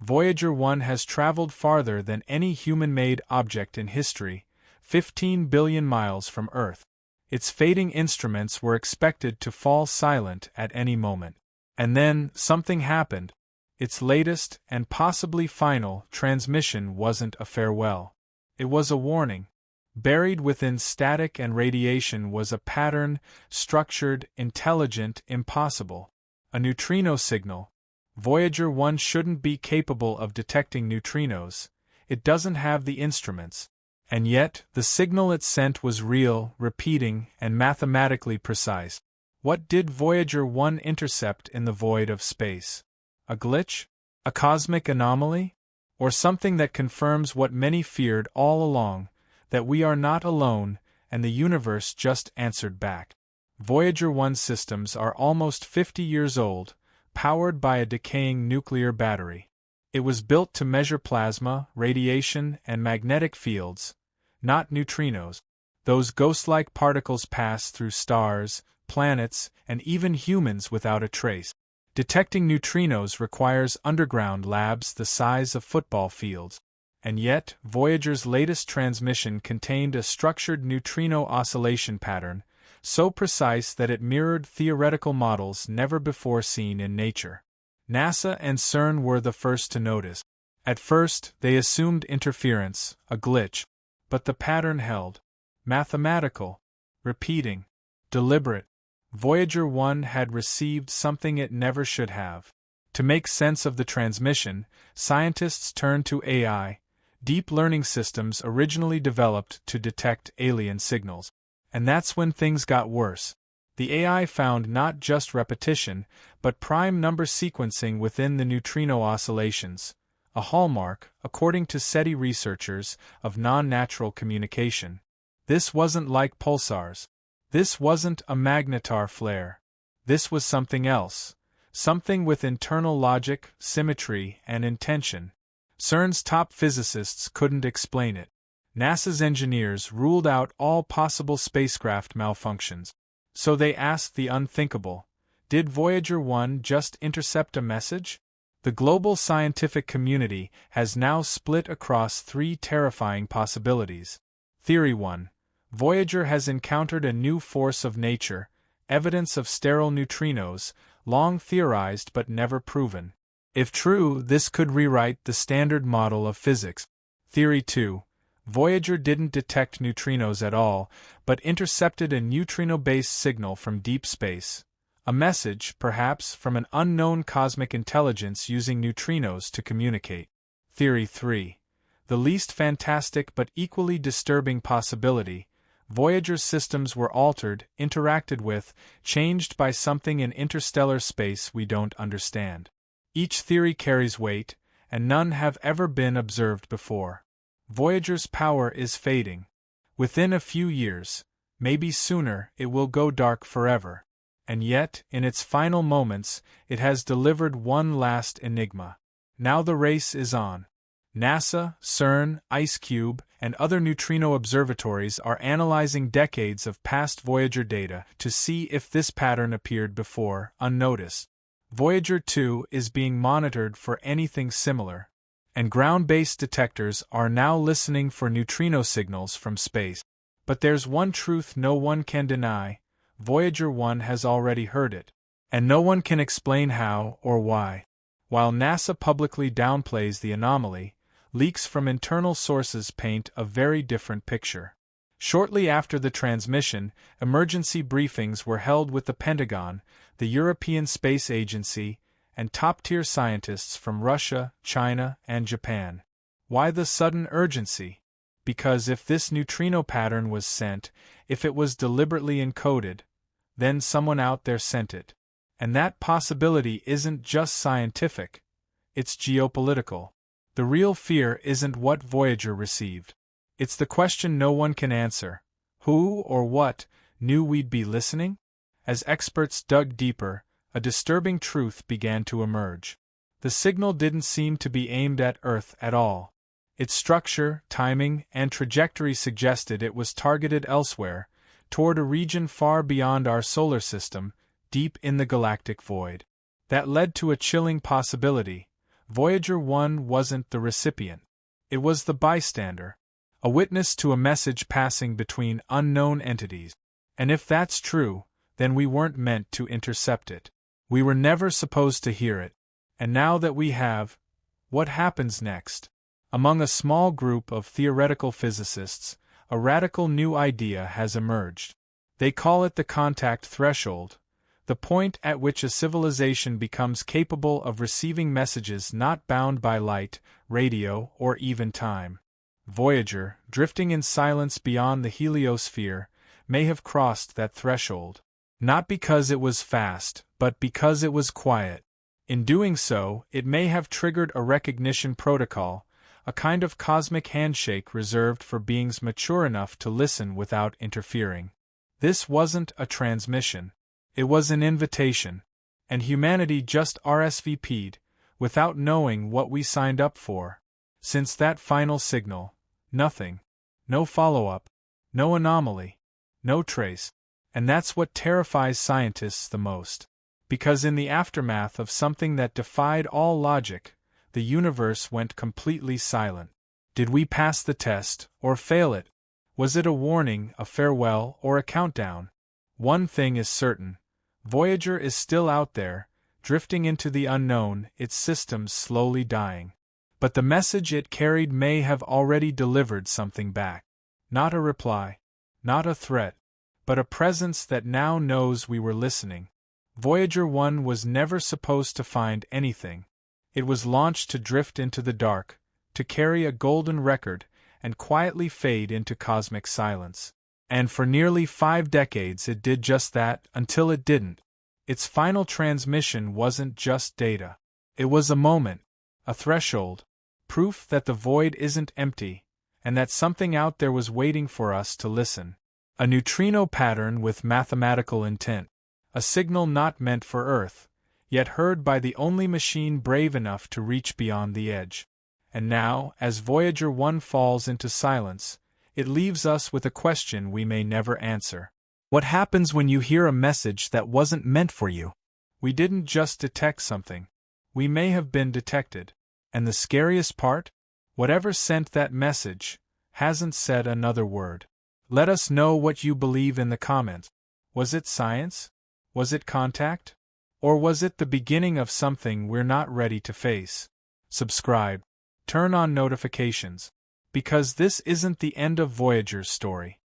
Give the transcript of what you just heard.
Voyager 1 has traveled farther than any human-made object in history, 15 billion miles from Earth. Its fading instruments were expected to fall silent at any moment. And then, something happened. Its latest, and possibly final, transmission wasn't a farewell. It was a warning. Buried within static and radiation was a pattern, structured, intelligent, impossible. A neutrino signal. Voyager 1 shouldn't be capable of detecting neutrinos. It doesn't have the instruments. And yet, the signal it sent was real, repeating, and mathematically precise. What did Voyager 1 intercept in the void of space? A glitch? A cosmic anomaly? Or something that confirms what many feared all along, that we are not alone, and the universe just answered back. Voyager 1 systems are almost 50 years old, powered by a decaying nuclear battery. It was built to measure plasma, radiation, and magnetic fields, not neutrinos. Those ghost-like particles pass through stars, planets, and even humans without a trace. Detecting neutrinos requires underground labs the size of football fields. And yet, Voyager's latest transmission contained a structured neutrino oscillation pattern, so precise that it mirrored theoretical models never before seen in nature. NASA and CERN were the first to notice. At first, they assumed interference, a glitch. But the pattern held. Mathematical, repeating, deliberate. Voyager 1 had received something it never should have. To make sense of the transmission, scientists turned to AI, deep learning systems originally developed to detect alien signals. And that's when things got worse. The AI found not just repetition, but prime number sequencing within the neutrino oscillations. A hallmark, according to SETI researchers, of non-natural communication. This wasn't like pulsars. This wasn't a magnetar flare. This was something else. Something with internal logic, symmetry, and intention. CERN's top physicists couldn't explain it. NASA's engineers ruled out all possible spacecraft malfunctions. So they asked the unthinkable. Did Voyager 1 just intercept a message? The global scientific community has now split across three terrifying possibilities. Theory 1. Voyager has encountered a new force of nature, evidence of sterile neutrinos, long theorized but never proven. If true, this could rewrite the standard model of physics. Theory 2. Voyager didn't detect neutrinos at all, but intercepted a neutrino-based signal from deep space. A message, perhaps, from an unknown cosmic intelligence using neutrinos to communicate. Theory 3. The least fantastic but equally disturbing possibility. Voyager's systems were altered, interacted with, changed by something in interstellar space we don't understand. Each theory carries weight, and none have ever been observed before. Voyager's power is fading. Within a few years, maybe sooner, it will go dark forever. And yet, in its final moments, it has delivered one last enigma. Now the race is on. NASA, CERN, IceCube, and other neutrino observatories are analyzing decades of past Voyager data to see if this pattern appeared before, unnoticed. Voyager 2 is being monitored for anything similar, and ground-based detectors are now listening for neutrino signals from space. But there's one truth no one can deny. Voyager 1 has already heard it, and no one can explain how or why. While NASA publicly downplays the anomaly, leaks from internal sources paint a very different picture. Shortly after the transmission, emergency briefings were held with the Pentagon, the European Space Agency, and top-tier scientists from Russia, China, and Japan. Why the sudden urgency? Because if this neutrino pattern was sent, if it was deliberately encoded, then someone out there sent it. And that possibility isn't just scientific, it's geopolitical. The real fear isn't what Voyager received. It's the question no one can answer. Who or what knew we'd be listening? As experts dug deeper, a disturbing truth began to emerge. The signal didn't seem to be aimed at Earth at all. Its structure, timing, and trajectory suggested it was targeted elsewhere, toward a region far beyond our solar system, deep in the galactic void. That led to a chilling possibility. Voyager 1 wasn't the recipient. It was the bystander, a witness to a message passing between unknown entities. And if that's true, then we weren't meant to intercept it. We were never supposed to hear it. And now that we have, what happens next? Among a small group of theoretical physicists, a radical new idea has emerged. They call it the contact threshold, the point at which a civilization becomes capable of receiving messages not bound by light, radio, or even time. Voyager, drifting in silence beyond the heliosphere, may have crossed that threshold. Not because it was fast, but because it was quiet. In doing so, it may have triggered a recognition protocol, a kind of cosmic handshake reserved for beings mature enough to listen without interfering. This wasn't a transmission. It was an invitation. And humanity just RSVP'd, without knowing what we signed up for. Since that final signal, nothing. No follow-up. No anomaly. No trace. And that's what terrifies scientists the most. Because in the aftermath of something that defied all logic, the universe went completely silent. Did we pass the test, or fail it? Was it a warning, a farewell, or a countdown? One thing is certain. Voyager is still out there, drifting into the unknown, its systems slowly dying. But the message it carried may have already delivered something back. Not a reply. Not a threat. But a presence that now knows we were listening. Voyager 1 was never supposed to find anything. It was launched to drift into the dark, to carry a golden record, and quietly fade into cosmic silence. And for nearly 5 decades it did just that, until it didn't. Its final transmission wasn't just data. It was a moment, a threshold, proof that the void isn't empty, and that something out there was waiting for us to listen. A neutrino pattern with mathematical intent. A signal not meant for Earth, yet heard by the only machine brave enough to reach beyond the edge. And now, as Voyager 1 falls into silence, it leaves us with a question we may never answer. What happens when you hear a message that wasn't meant for you? We didn't just detect something. We may have been detected. And the scariest part? Whatever sent that message hasn't said another word. Let us know what you believe in the comments. Was it science? Was it contact? Or was it the beginning of something we're not ready to face? Subscribe. Turn on notifications. Because this isn't the end of Voyager's story.